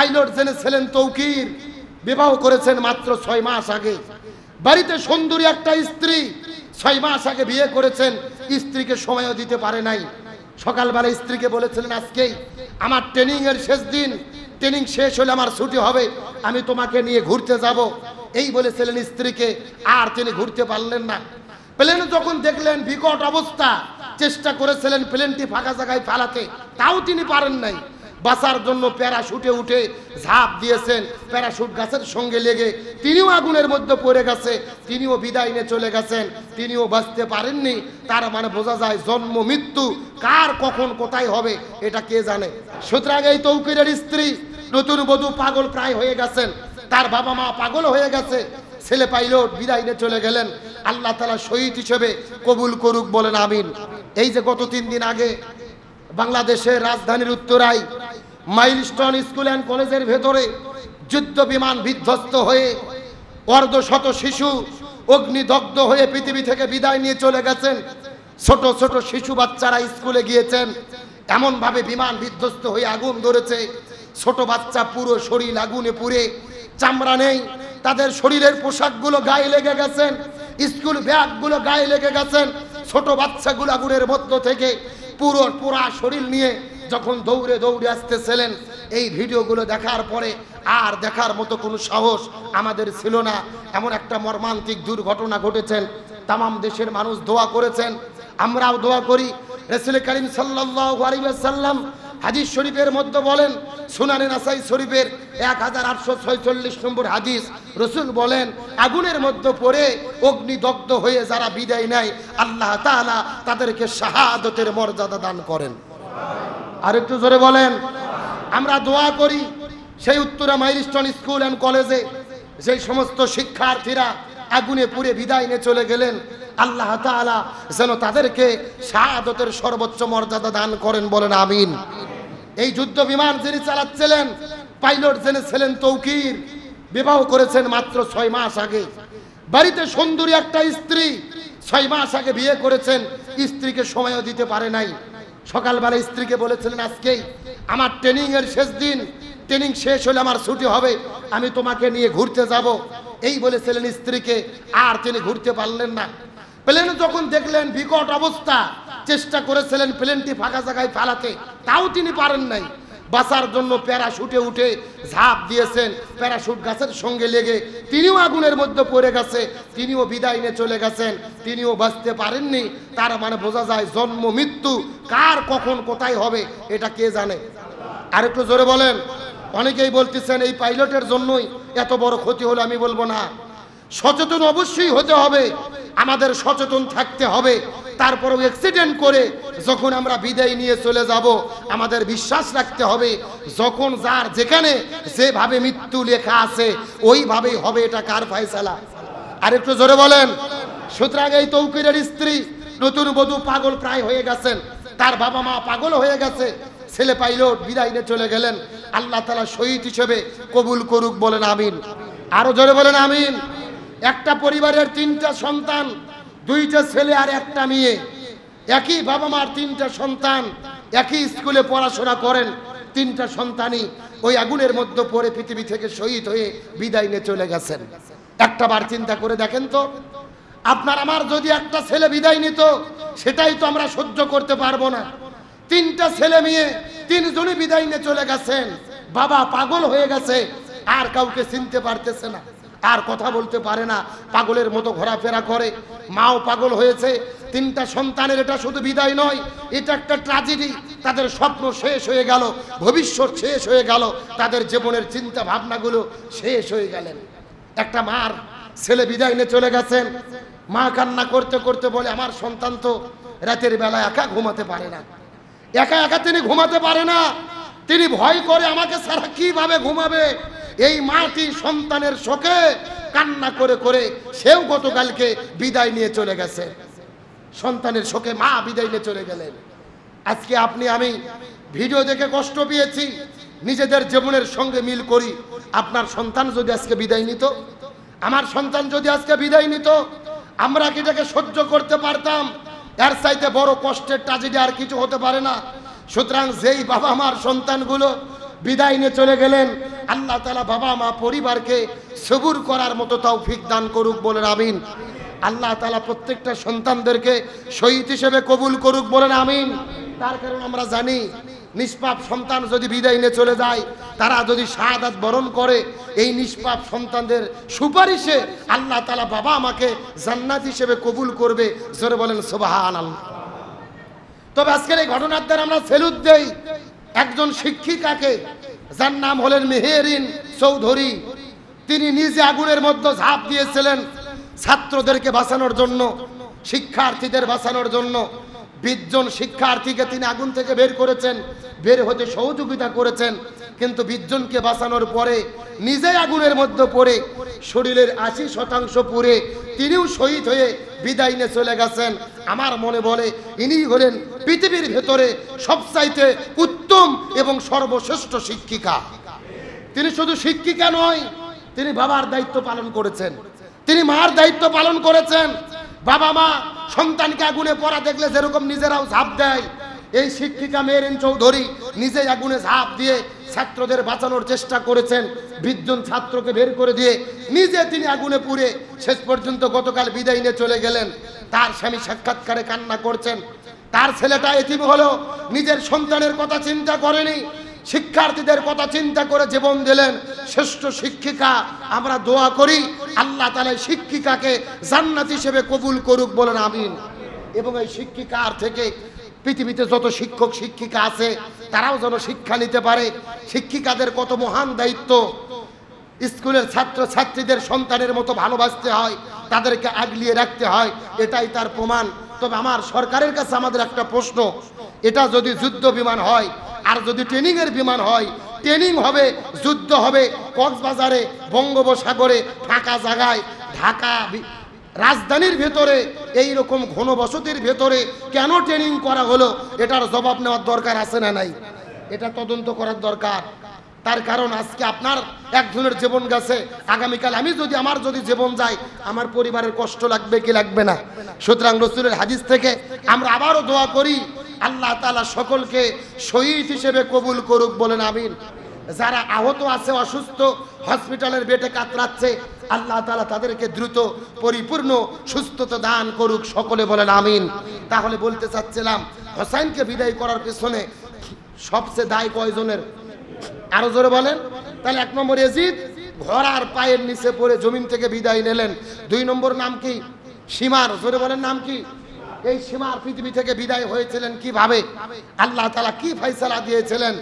Pilot জেনেছিলেন Tauqir, বিবাহ করেছেন মাত্র 6 মাস আগে। বাড়িতে সুন্দরী একটা স্ত্রী, 6 মাস আগে বিয়ে করেছেন, স্ত্রীকে সময়ও দিতে পারে নাই। সকালবেলা স্ত্রীকে বলেছিলেন আজকেই আমার ট্রেনিং এর শেষ দিন, ট্রেনিং শেষ হলে আমার ছুটি হবে, আমি তোমাকে নিয়ে ঘুরতে যাব, এই বলেছিলেন স্ত্রীকে। আর তিনি ঘুরতে পারলেন না। প্লেনে যখন দেখলেন বিকট অবস্থা, চেষ্টা করেছিলেন প্লেনটি ফাঁকা জায়গায় ফালাতে, তাও তিনি পারেন নাই। বাঁচার জন্য প্যারাশুটে উঠে ঝাঁপ দিয়েছেন, প্যারাশুট গাছের সঙ্গে লেগে তিনিও আগুনের মধ্যে পড়ে গেছে, তিনিও বিদায় নিয়ে চলে গেছেন, তিনিও বাঁচতে পারেননি। তার মানে বোঝা যায় জন্ম মৃত্যু কার কখন কোথায় হবে এটা কে জানে। সুতরাং এই তৌকিরের স্ত্রী নতুন বধূ পাগল প্রায় হয়ে গেছেন, তার বাবা মা পাগল হয়ে গেছে। ছেলে পাইলট বিদায় নিয়ে চলে গেলেন, আল্লাহ তাআলা শহীদ হিসেবে কবুল করুক, বলেন আমিন। এই যে গত 3 দিন আগে বাংলাদেশের রাজধানীর উত্তরায় মাইলস্টোন স্কুল অ্যান্ড কলেজের ভেতরে যুদ্ধ বিমান বিধ্বস্ত হয়ে অর্ধশত শিশু অগ্নিদগ্ধ হয়ে পৃথিবী থেকে বিদায় নিয়ে চলে গেছেন। ছোট ছোট শিশু বাচ্চারা স্কুলে গিয়েছেন, এমন ভাবে বিমান বিধ্বস্ত হয়ে আগুন ধরেছে, ছোট বাচ্চা পুরো শরীর আগুনে পুড়ে চামড়া নেই, তাদের শরীরের পোশাকগুলো গায়ে লেগে গেছেন, স্কুল ব্যাগগুলো গায়ে লেগে গেছেন। ছোট বাচ্চাগুলো আগুনের মধ্য থেকে পুরা শরীর নিয়ে যখন দৌড়ে দৌড়ে আসতেছিলেন, এই ভিডিওগুলো দেখার পরে আর দেখার মতো কোনো সাহস আমাদের ছিল না। এমন একটা মর্মান্তিক দুর্ঘটনা ঘটেছেন। তামাম দেশের মানুষ দোয়া করেছেন, আমরাও দোয়া করি। রাসূল করিম সাল্লাল্লাহু আলাইহি ওয়াসাল্লাম হাদিস শরীফের মধ্যে বলেন, সুনানে নাসাই শরীফের 1846 নম্বর হাদিস, রাসূল বলেন আগুনের মধ্যে পড়ে অগ্নিদগ্ধ হয়ে যারা বিদায় নেয় আল্লাহ তাআলা তাদেরকে শাহাদাতের মর্যাদা দান করেন। আর একটু জোরে বলেন। আমরা দোয়া করি সেই উত্তরা মাইলস্টোন স্কুল অ্যান্ড কলেজে যেই সমস্ত শিক্ষার্থীরা আগুনে পুড়ে বিদায় নিয়ে চলে গেলেন, আল্লাহ তাআলা যেন তাদেরকে শাহাদাতের সর্বোচ্চ মর্যাদা দান করেন, বলেন আমিন। এই যুদ্ধ বিমান যিনি চালাচ্ছিলেন পাইলট জেনেছিলেন তৌকির, বিবাহ করেছেন মাত্র 6 মাস আগে। বাড়িতে সুন্দরী একটা স্ত্রী, 6 মাস আগে বিয়ে করেছেন, স্ত্রীকে সময়ও দিতে পারে নাই। সকালবেলা স্ত্রীকে বলেছিলেন আজকেই আমার ট্রেনিং এর শেষ দিন, ট্রেনিং শেষ হলে আমার ছুটি হবে, আমি তোমাকে নিয়ে ঘুরতে যাব, এই বলেছিলেন স্ত্রীকে। আর তিনি ঘুরতে পারলেন না। প্লেনে যখন দেখলেন বিকট অবস্থা, চেষ্টা করেছিলেন প্লেনটি ফাঁকা জায়গায় ফালাতে, তাও তিনি পারেন নাই। বাঁচার জন্য প্যারাশুটে উঠে ঝাঁপ দিয়েছেন, প্যারাশুট গাছের সঙ্গে লেগে তিনিও আগুনের মধ্যে পড়ে গেছে, তিনিও বিদায় নিয়ে চলে গেছেন, তিনিও বাঁচতে পারেননি। তার মানে বোঝা যায় জন্ম মৃত্যু কার কখন কোথায় হবে এটা কে জানে। আর একটু জোরে বলেন। অনেকেই বলতেছেন এই পাইলটের জন্যই এত বড় ক্ষতি হলো। আমি বলবো না, সচেতন অবশ্যই হতে হবে, আমাদের সচেতন থাকতে হবে। তারপরেও অ্যাক্সিডেন্ট করে যখন আমরা বিদায় নিয়ে চলে যাব, আমাদের বিশ্বাস রাখতে হবে যখন যার যেখানে যেভাবে মৃত্যু লেখা আছে ওইভাবেই হবে। এটা কার ফয়সালা? আর একটু জোরে বলেন। সুতরাং এই তৌকিরের স্ত্রী নতুন বধূ পাগল প্রায় হয়ে গেছেন, তার বাবা মা পাগল হয়ে গেছে। ছেলে পাইলট বিদায় নিয়ে চলে গেলেন, আল্লাহ তাআলা শহীদ হিসেবে কবুল করুক, বলেন আমিন। আরো জোরে বলেন আমিন। একটা পরিবারের 3টা সন্তান, 2টা ছেলে আর 1টা মেয়ে, একই বাবা মার 3টা সন্তান, একই স্কুলে পড়াশোনা করেন। 3টা সন্তানই ওই আগুনের মধ্যে পড়ে পৃথিবী থেকে শহীদ হয়ে বিদায় নিয়ে চলে গেছেন। একটা বার চিন্তা করে দেখেন তো, আপনার আমার যদি একটা ছেলে বিদায় নিত, সেটাই তো আমরা সহ্য করতে পারবো না। 3টা ছেলে মেয়ে, 3 জনই বিদায় নিয়ে চলে গেছেন। বাবা পাগল হয়ে গেছে, আর কাউকে চিনতে পারতেছে না, আর কথা বলতে পারে না, পাগলের মতো ঘোরাফেরা করে। মাও পাগল হয়েছে। 3টা সন্তানের এটা শুধু বিদায় নয়, এটা একটা ট্র্যাজেডি। তাদের স্বপ্ন শেষ হয়ে গেল, ভবিষ্যৎ শেষ হয়ে গেল, তাদের জীবনের চিন্তা ভাবনাগুলো শেষ হয়ে গেলেন। একটা মার ছেলে বিদায় নিয়ে চলে গেছেন, মা কান্না করতে করতে বলে আমার সন্তান তো রাতের বেলা একা ঘুমাতে পারে না, একা একা তিনি ঘুমাতে পারে না, তিনি ভয় করে আমাকে ছাড়া কিভাবে ঘুমাবে। এই মাটি সন্তানের শোকে কান্না করে করে সেও গতকালকে বিদায় নিয়ে চলে গেছে। সন্তানের শোকে মা বিদায় নিয়ে চলে গেলেন। আজকে আপনি আমি ভিডিও দেখে কষ্ট পেয়েছি, নিজেদের জীবনের সঙ্গে মিল করি। আপনার সন্তান যদি আজকে বিদায় নিত, আমার সন্তান যদি আজকে বিদায় নিত, আমরা কি এটাকে সহ্য করতে পারতাম? এর চাইতে বড় কষ্টের ট্র্যাজেডি আর কিছু হতে পারে না। সুতরাং যেই বাবা মার সন্তানগুলো বিদায় নিয়ে চলে গেলেন, আল্লাহ তাআলা বাবা মা পরিবারকে সবুর করার মতো তৌফিক দান করুক, বলেন আমিন। আল্লাহ তাআলা প্রত্যেকটা সন্তানদেরকে শহীদ হিসেবে কবুল করুক, বলেন আমিন। তার কারণ আমরা জানি নিষ্পাপ সন্তান যদি বিদায় নিয়ে চলে যায়, তারা যদি শাহাদাত বরণ করে, এই নিষ্পাপ সন্তানদের সুপারিশে আল্লাহ তাআলা বাবা আমাকে জান্নাত হিসেবে কবুল করবে, জোরে বলেন সুবহানাল্লাহ। তবে আজকের এই ঘটনার দ্বারা আমরা সেলুট দেই একজন শিক্ষিকাকে, যার নাম হলেন মেহেরিন চৌধুরী। তিনি নিজে আগুনের মধ্যে ঝাঁপ দিয়েছিলেন ছাত্রদেরকে বাঁচানোর জন্য, শিক্ষার্থীদের বাঁচানোর জন্য। 20 জন শিক্ষার্থীকে তিনি আগুন থেকে বের করেছেন, বের হতে সহযোগিতা করেছেন। কিন্তু 20 জনকে বাঁচানোর পরে নিজেই আগুনের মধ্যে পড়ে শরীরের 80% পুড়ে তিনিও শহীদ হয়ে বিদায় নিয়ে চলে গেছেন। আমার মনে বলে ইনি হলেন পৃথিবীর ভেতরে সবচাইতে উত্তম এবং সর্বশ্রেষ্ঠ শিক্ষিকা। তিনি শুধু শিক্ষিকা নয়, তিনি বাবার দায়িত্ব পালন করেছেন, তিনি মার দায়িত্ব পালন করেছেন। বাবা মা সন্তানকে আগুনে পড়া দেখলে যেরকম নিজেরাও ঝাঁপ দেয়, এই শিক্ষিকা মেহেরিন চৌধুরী নিজেই আগুনে ঝাঁপ দিয়ে ছাত্রদের বাঁচানোর চেষ্টা করেছেন। 20 জন ছাত্রকে বের করে দিয়ে নিজে তিনি আগুনে পুড়ে শেষ পর্যন্ত গতকাল বিদায় নিয়ে চলে গেলেন। তার স্বামী সাক্ষাৎকারে কান্না করছেন। তার ছেলেটা এতিম হলো, নিজের সন্তানের কথা চিন্তা করেনি, শিক্ষার্থীদের কথা চিন্তা করে জীবন দিলেন। শ্রেষ্ঠ শিক্ষিকা, আমরা দোয়া করি আল্লাহ তাআলা শিক্ষিকাকে জান্নাত হিসেবে কবুল করুক, বলেন আমিন। এবং এই শিক্ষিকার থেকে পৃথিবীতে যত শিক্ষক শিক্ষিকা আছে তারাও যেন শিক্ষা নিতে পারে। শিক্ষিকাদের কত মহান দায়িত্ব, স্কুলের ছাত্র ছাত্রীদের সন্তানের মতো ভালোবাসতে হয়, তাদেরকে আগলিয়ে রাখতে হয়, এটাই তার প্রমাণ। তবে আমার সরকারের কাছে আমাদের একটা প্রশ্ন, এটা যদি যুদ্ধ বিমান হয় আর যদি ট্রেনিং এর বিমান হয়, ট্রেনিং হবে, যুদ্ধ হবে কক্সবাজারে, বঙ্গোপসাগরে, ফাঁকা জায়গায়, ঢাকা রাজধানীর ভেতরে, এই রকম ঘনবসতির ভেতরে কেন ট্রেনিং করা হলো, এটার জবাব নেওয়ার দরকার আছে না নাই? এটা তদন্ত করার দরকার। তার কারণ আজকে আপনার একজনের জীবন গেছে, আগামীকাল আমার যদি জীবন যায়, আমার পরিবারের কষ্ট লাগবে কি লাগবে না? সুতরাং রাসূলের হাদিস থেকে আমরা আবারও দোয়া করি আল্লাহ তাআলা সকলকে শহীদ হিসেবে কবুল করুক, বলেন আমিন। যারা আহত আছে, অসুস্থ, হসপিটালের বেডে কাতরাচ্ছে, আল্লাহ তাআলা তাদেরকে দ্রুত পরিপূর্ণ সুস্থতা দান করুক, সকলে বলেন আমিন। তাহলে বলতে চাচ্ছিলাম, হোসাইনকে বিদায় করার পেছনে সবচেয়ে দায় কয়জনের? আরো জোরে বলেন। তাহলে 1 নম্বর ইয়াজিদ ঘোড়ার পায়ের নিচে পড়ে জমিন থেকে বিদায় নিলেন। 2 নম্বর নাম কি? সীমার। জোরে বলেন নাম কি? এই সীমার পৃথিবী থেকে বিদায় হয়েছিলেন কিভাবে? আল্লাহ তাআলা কি ফয়সালা দিয়েছিলেন?